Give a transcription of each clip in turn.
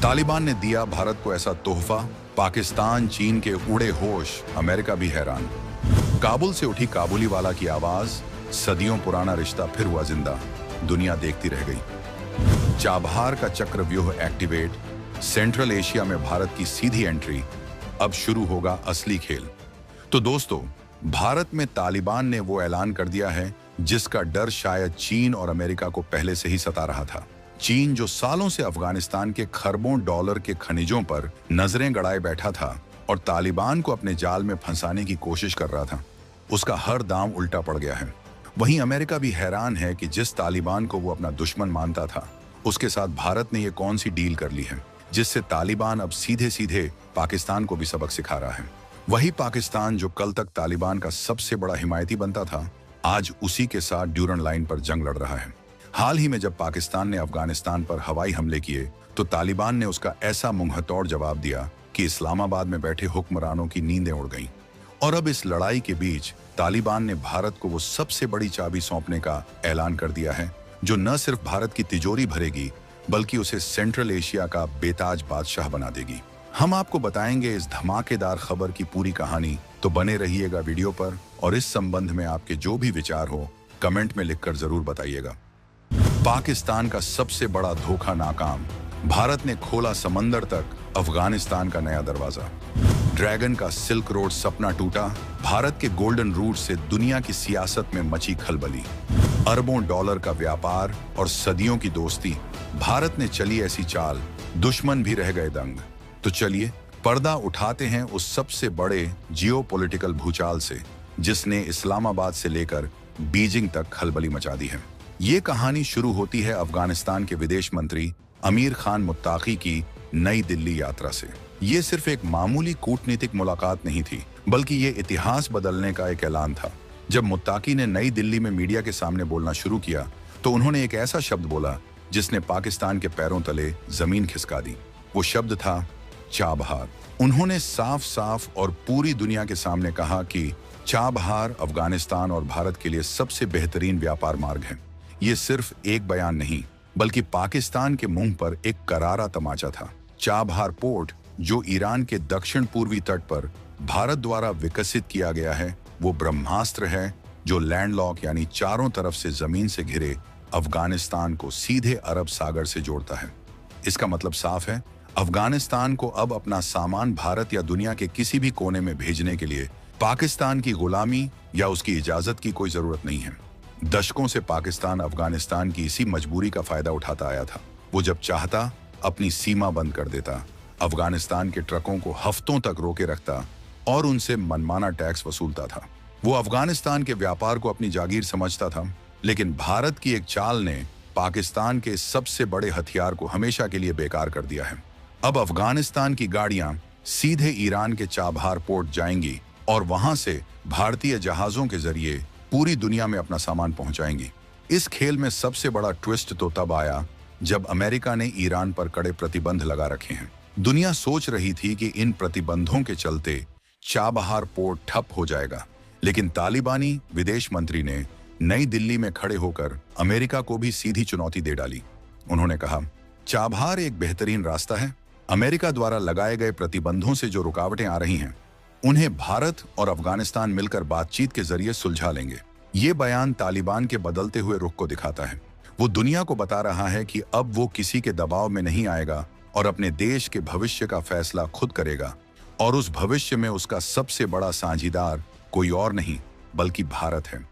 तालिबान ने दिया भारत को ऐसा तोहफा, पाकिस्तान, चीन के उड़े होश, अमेरिका भी हैरान। काबुल से उठी काबुलीवाला की आवाज, सदियों पुराना रिश्ता फिर हुआ जिंदा, दुनिया देखती रह गई। चाबहार का चक्रव्यूह एक्टिवेट, सेंट्रल एशिया में भारत की सीधी एंट्री, अब शुरू होगा असली खेल। तो दोस्तों, भारत में तालिबान ने वो ऐलान कर दिया है जिसका डर शायद चीन और अमेरिका को पहले से ही सता रहा था। चीन जो सालों से अफगानिस्तान के खरबों डॉलर के खनिजों पर नजरें गड़ाए बैठा था और तालिबान को अपने जाल में फंसाने की कोशिश कर रहा था, उसका हर दांव उल्टा पड़ गया है। वहीं अमेरिका भी हैरान है कि जिस तालिबान को वो अपना दुश्मन मानता था, उसके साथ भारत ने ये कौन सी डील कर ली है जिससे तालिबान अब सीधे सीधे पाकिस्तान को भी सबक सिखा रहा है। वही पाकिस्तान जो कल तक तालिबान का सबसे बड़ा हिमायती बनता था, आज उसी के साथ ड्यूरन लाइन पर जंग लड़ रहा है। हाल ही में जब पाकिस्तान ने अफगानिस्तान पर हवाई हमले किए तो तालिबान ने उसका ऐसा मुंहतोड़ जवाब दिया कि इस्लामाबाद में बैठे हुक्मरानों की नींदें उड़ गईं। और अब इस लड़ाई के बीच तालिबान ने भारत को वो सबसे बड़ी चाबी सौंपने का ऐलान कर दिया है जो न सिर्फ भारत की तिजोरी भरेगी बल्कि उसे सेंट्रल एशिया का बेताज बादशाह बना देगी। हम आपको बताएंगे इस धमाकेदार खबर की पूरी कहानी, तो बने रहिएगा वीडियो पर और इस संबंध में आपके जो भी विचार हो कमेंट में लिखकर जरूर बताइएगा। पाकिस्तान का सबसे बड़ा धोखा नाकाम, भारत ने खोला समंदर तक अफगानिस्तान का नया दरवाजा। ड्रैगन का सिल्क रोड सपना टूटा, भारत के गोल्डन रूट से दुनिया की सियासत में मची खलबली। अरबों डॉलर का व्यापार और सदियों की दोस्ती, भारत ने चली ऐसी चाल, दुश्मन भी रह गए दंग। तो चलिए पर्दा उठाते हैं उस सबसे बड़े जियोपॉलिटिकल भूचाल से जिसने इस्लामाबाद से लेकर बीजिंग तक खलबली मचा दी है। ये कहानी शुरू होती है अफगानिस्तान के विदेश मंत्री अमीर खान मुत्ताकी की नई दिल्ली यात्रा से। ये सिर्फ एक मामूली कूटनीतिक मुलाकात नहीं थी, बल्कि ये इतिहास बदलने का एक ऐलान था। जब मुत्ताकी ने नई दिल्ली में मीडिया के सामने बोलना शुरू किया तो उन्होंने एक ऐसा शब्द बोला जिसने पाकिस्तान के पैरों तले जमीन खिसका दी। वो शब्द था चाबहार। उन्होंने साफ साफ और पूरी दुनिया के सामने कहा कि चाबहार अफगानिस्तान और भारत के लिए सबसे बेहतरीन व्यापार मार्ग है। ये सिर्फ एक बयान नहीं, बल्कि पाकिस्तान के मुंह पर एक करारा तमाचा था। चाबहार पोर्ट, जो ईरान के दक्षिण पूर्वी तट पर भारत द्वारा विकसित किया गया है, वो ब्रह्मास्त्र है जो लैंडलॉक यानी चारों तरफ से जमीन से घिरे अफगानिस्तान को सीधे अरब सागर से जोड़ता है। इसका मतलब साफ है, अफगानिस्तान को अब अपना सामान भारत या दुनिया के किसी भी कोने में भेजने के लिए पाकिस्तान की गुलामी या उसकी इजाजत की कोई जरूरत नहीं है। दशकों से पाकिस्तान अफगानिस्तान की इसी मजबूरी का फायदा उठाता आया था। वो जब चाहता अपनी सीमा बंद कर देता, अफगानिस्तान के ट्रकों को हफ्तों तक रोके रखता और उनसे मनमाना टैक्स वसूलता था। वो अफगानिस्तान के व्यापार को अपनी जागीर समझता था, लेकिन भारत की एक चाल ने पाकिस्तान के सबसे बड़े हथियार को हमेशा के लिए बेकार कर दिया है। अब अफगानिस्तान की गाड़ियां सीधे ईरान के चाबहार पोर्ट जाएंगी और वहां से भारतीय जहाजों के जरिए पूरी दुनिया में अपना सामान पहुंचाएंगी। इस खेल में सबसे बड़ा ट्विस्ट तो तब आया जब अमेरिका ने ईरान पर कड़े प्रतिबंध लगा रखे हैं। दुनिया सोच रही थी कि इन प्रतिबंधों के चलते चाबहार पोर्ट ठप हो जाएगा, लेकिन तालिबानी विदेश मंत्री ने नई दिल्ली में खड़े होकर अमेरिका को भी सीधी चुनौती दे डाली। उन्होंने कहा, चाबहार एक बेहतरीन रास्ता है। अमेरिका द्वारा लगाए गए प्रतिबंधों से जो रुकावटें आ रही हैं, उन्हें भारत और अफगानिस्तान मिलकर बातचीत के जरिए सुलझा लेंगे। ये बयान तालिबान के बदलते हुए रुख को दिखाता है। वो दुनिया को बता रहा है कि अब वो किसी के दबाव में नहीं आएगा और अपने देश के भविष्य का फैसला खुद करेगा, और उस भविष्य में उसका सबसे बड़ा साझीदार कोई और नहीं बल्कि भारत है।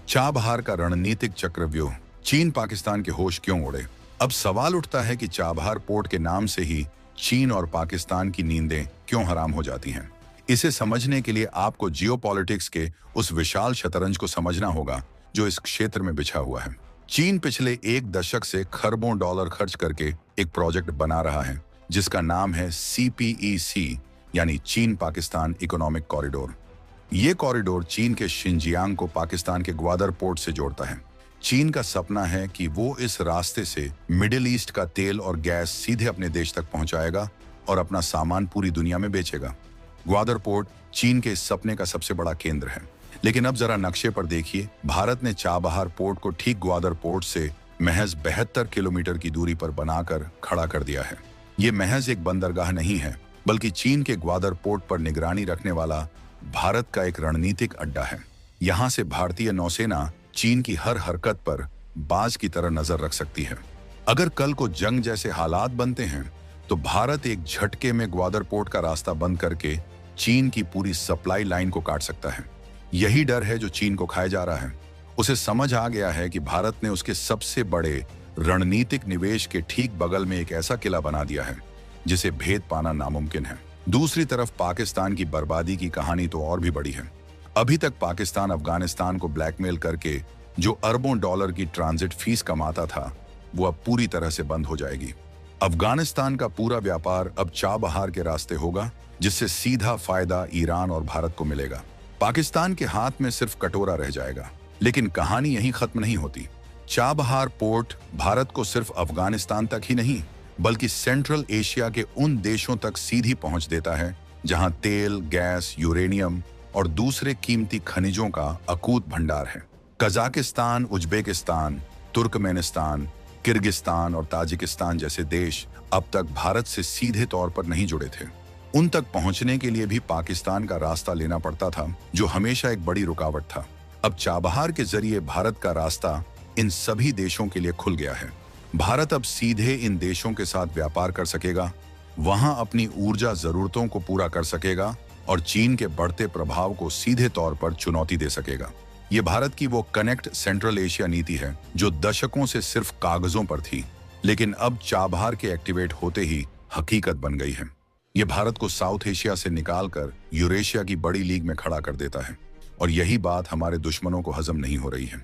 चाबहार का रणनीतिक चक्रव्यूह, चीन पाकिस्तान के होश क्यों उड़े? अब सवाल उठता है कि चाबहार पोर्ट के नाम से ही चीन और पाकिस्तान की नींदें क्यों हराम हो जाती हैं। इसे समझने के लिए आपको जियोपॉलिटिक्स के उस विशाल शतरंज को समझना होगा जो इस क्षेत्र में बिछा हुआ है। चीन पिछले एक दशक से खरबों डॉलर खर्च करके एक प्रोजेक्ट बना रहा है जिसका नाम है CPEC, यानी चीन पाकिस्तान इकोनॉमिक कॉरिडोर। ये कॉरिडोर चीन के शिनजियांग को पाकिस्तान के ग्वादर पोर्ट से जोड़ता है। चीन का सपना है कि वो इस रास्ते से मिडिल ईस्ट का तेल और गैस सीधे अपने देश तक पहुंचाएगा और अपना सामान पूरी दुनिया में बेचेगा। ग्वादर पोर्ट चीन के इस सपने का सबसे बड़ा केंद्र है। लेकिन अब जरा नक्शे पर देखिए, भारत ने चाबहार पोर्ट को ठीक ग्वादर पोर्ट से महज 72 किलोमीटर की दूरी पर बनाकर खड़ा कर दिया है। ये महज एक बंदरगाह नहीं है, बल्कि चीन के ग्वादर पोर्ट पर निगरानी रखने वाला भारत का एक रणनीतिक अड्डा है। यहाँ से भारतीय नौसेना चीन की हर हरकत पर बाज की तरह नजर रख सकती है। अगर कल को जंग जैसे हालात बनते हैं तो भारत एक झटके में ग्वादर पोर्ट का रास्ता बंद करके चीन की पूरी सप्लाई लाइन को काट सकता है। यही डर है जो चीन को खाए जा रहा है। उसे समझ आ गया है कि भारत ने उसके सबसे बड़े रणनीतिक निवेश के ठीक बगल में एक ऐसा किला बना दिया है जिसे भेद पाना नामुमकिन है। दूसरी तरफ पाकिस्तान की बर्बादी की कहानी तो और भी बड़ी है। अभी तक पाकिस्तान अफगानिस्तान को ब्लैकमेल करके जो अरबों डॉलर की ट्रांजिट फीस कमाता था, वो अब पूरी तरह से बंद हो जाएगी। अफगानिस्तान का पूरा व्यापार अब चाबहार के रास्ते होगा, जिससे सीधा फायदा ईरान और भारत को मिलेगा। पाकिस्तान के हाथ में सिर्फ कटोरा रह जाएगा। लेकिन कहानी यहीं खत्म नहीं होती। चाबहार पोर्ट भारत को सिर्फ अफगानिस्तान तक ही नहीं, बल्कि सेंट्रल एशिया के उन देशों तक सीधी पहुंच देता है जहां तेल, गैस, यूरेनियम और दूसरे कीमती खनिजों का अकूत भंडार है। कजाकिस्तान, उज्बेकिस्तान, तुर्कमेनिस्तान, किर्गिस्तान और ताजिकिस्तान जैसे देश अब तक भारत से सीधे तौर पर नहीं जुड़े थे। उन तक पहुंचने के लिए भी पाकिस्तान का रास्ता लेना पड़ता था, जो हमेशा एक बड़ी रुकावट था। अब चाबहार के जरिए भारत का रास्ता इन सभी देशों के लिए खुल गया है। भारत अब सीधे इन देशों के साथ व्यापार कर सकेगा, वहां अपनी ऊर्जा जरूरतों को पूरा कर सकेगा और चीन के बढ़ते प्रभाव को सीधे तौर पर चुनौती दे सकेगा। ये भारत की वो कनेक्ट सेंट्रल एशिया नीति है जो दशकों से सिर्फ कागजों पर थी, लेकिन अब चाबहार के एक्टिवेट होते ही हकीकत बन गई है। ये भारत को साउथ एशिया से निकालकर यूरेशिया की बड़ी लीग में खड़ा कर देता है, और यही बात हमारे दुश्मनों को हजम नहीं हो रही है।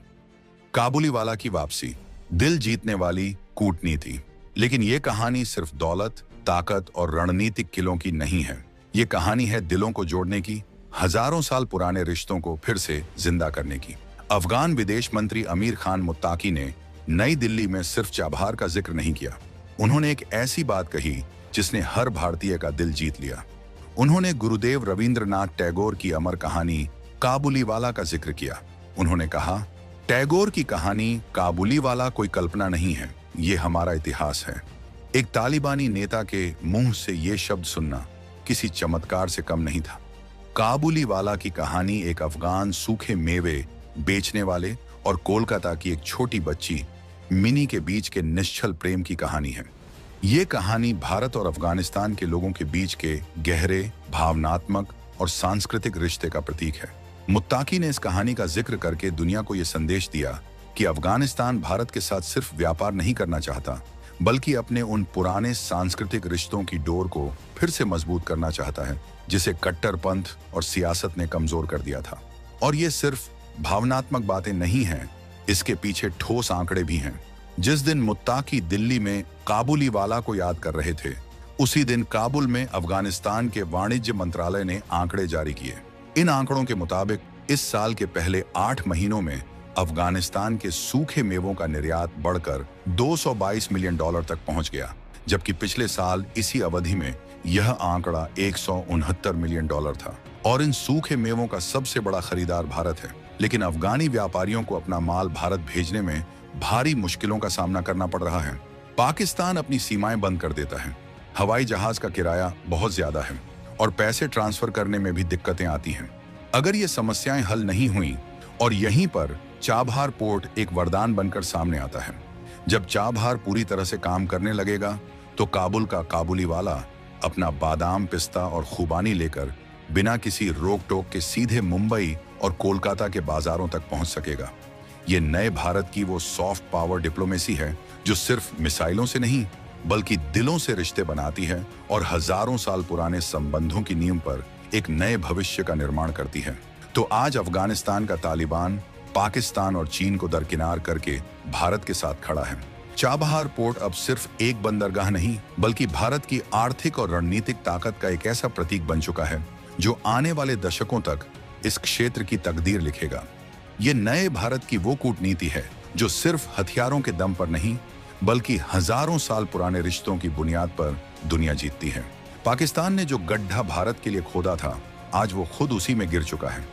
काबुलीवाला की वापसी, दिल जीतने वाली कूटनीति। लेकिन ये कहानी सिर्फ दौलत, ताकत और रणनीतिक किलों की नहीं है। ये कहानी है दिलों को जोड़ने की, हजारों साल पुराने रिश्तों को फिर से जिंदा करने की। अफगान विदेश मंत्री अमीर खान मुत्ताकी ने नई दिल्ली में सिर्फ चाबहार का जिक्र नहीं किया। उन्होंने एक ऐसी बात कही जिसने हर भारतीय का दिल जीत लिया। उन्होंने गुरुदेव रविंद्रनाथ टैगोर की अमर कहानी काबुलीवाला का जिक्र किया। उन्होंने कहा, टैगोर की कहानी काबुलीवाला कोई कल्पना नहीं है, ये हमारा इतिहास है। एक तालिबानी नेता के मुंह से ये शब्द सुनना किसी चमत्कार से कम नहीं था। काबुलीवाला की कहानी एक अफगान सूखे मेवे बेचने वाले और कोलकाता की एक छोटी बच्ची मिनी के बीच के निश्चल प्रेम की कहानी है। ये कहानी भारत और अफगानिस्तान के लोगों के बीच के गहरे, भावनात्मक और सांस्कृतिक रिश्ते का प्रतीक है। मुत्ताकी ने इस कहानी का जिक्र करके दुनिया को यह संदेश दिया कि अफगानिस्तान भारत के साथ सिर्फ व्यापार नहीं करना चाहता, बल्कि अपने उन पुराने सांस्कृतिक रिश्तों की डोर को फिर से मजबूत करना चाहता है, जिसे कट्टरपंथ और सियासत ने कमजोर कर दिया था। और ये सिर्फ भावनात्मक बातें नहीं हैं, इसके पीछे ठोस आंकड़े भी हैं। जिस दिन मुत्ताकी दिल्ली में काबुलीवाला को याद कर रहे थे, उसी दिन काबुल में अफगानिस्तान के वाणिज्य मंत्रालय ने आंकड़े जारी किए। इन आंकड़ों के मुताबिक इस साल के पहले 8 महीनों में अफगानिस्तान के सूखे मेवों का निर्यात बढ़कर $222 मिलियन तक पहुंच गया, जबकि पिछले साल इसी अवधि में यह आंकड़ा $169 मिलियन था। और इन सूखे मेवों का सबसे बड़ा खरीदार भारत है। लेकिन अफगानी व्यापारियों को अपना माल भारत भेजने में भारी मुश्किलों का सामना करना पड़ रहा है। पाकिस्तान अपनी सीमाएं बंद कर देता है, हवाई जहाज का किराया बहुत ज्यादा है और पैसे ट्रांसफर करने में भी दिक्कतें आती हैं। अगर ये समस्याएं हल नहीं हुई और यहीं पर चाबहार पोर्ट एक वरदान बनकर सामने आता है। जब चाबहार पूरी तरह से काम करने लगेगा तो काबुल का काबुलीवाला अपना बादाम, पिस्ता और खुबानी लेकर बिना किसी रोक टोक के सीधे मुंबई और कोलकाता के बाजारों तक पहुंच सकेगा। ये नए भारत की वो सॉफ्ट पावर डिप्लोमेसी है जो सिर्फ मिसाइलों से नहीं, बल्कि दिलों से रिश्ते बनाती है और हजारों साल पुराने संबंधों की नींव पर एक नए भविष्य का निर्माण करती है। तो आज अफगानिस्तान का तालिबान पाकिस्तान और चीन को दरकिनार करके भारत के साथ खड़ा है। चाबहार पोर्ट अब सिर्फ एक बंदरगाह नहीं, बल्कि भारत की आर्थिक और रणनीतिक ताकत का एक ऐसा प्रतीक बन चुका है जो आने वाले दशकों तक इस क्षेत्र की तकदीर लिखेगा। ये नए भारत की वो कूटनीति है जो सिर्फ हथियारों के दम पर नहीं, बल्कि हजारों साल पुराने रिश्तों की बुनियाद पर दुनिया जीतती है। पाकिस्तान ने जो गड्ढा भारत के लिए खोदा था, आज वो खुद उसी में गिर चुका है।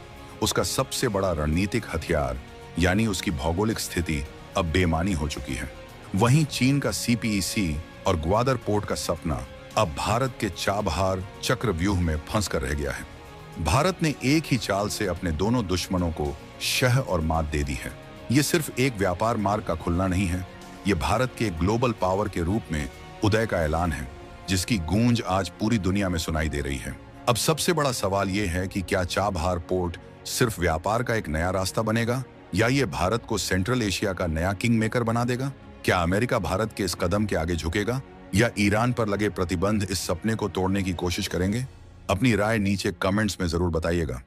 उसका सबसे बड़ा रणनीतिक हथियार यानी उसकी भौगोलिक स्थिति अब बेमानी हो चुकी है। वहीं चीन का CPEC और ग्वादर पोर्ट का सपना अब भारत के चाबहार चक्रव्यूह में फंस कर रह गया है। भारत ने एक ही चाल से अपने दोनों दुश्मनों को शह और मात दे दी है। ये सिर्फ एक व्यापार मार्ग का खुलना नहीं है, ये भारत के ग्लोबल पावर के रूप में उदय का ऐलान है, जिसकी गूंज आज पूरी दुनिया में सुनाई दे रही है। अब सबसे बड़ा सवाल ये है कि क्या चाबहार पोर्ट सिर्फ व्यापार का एक नया रास्ता बनेगा, या ये भारत को सेंट्रल एशिया का नया किंग मेकर बना देगा? क्या अमेरिका भारत के इस कदम के आगे झुकेगा, या ईरान पर लगे प्रतिबंध इस सपने को तोड़ने की कोशिश करेंगे? अपनी राय नीचे कमेंट्स में जरूर बताइएगा।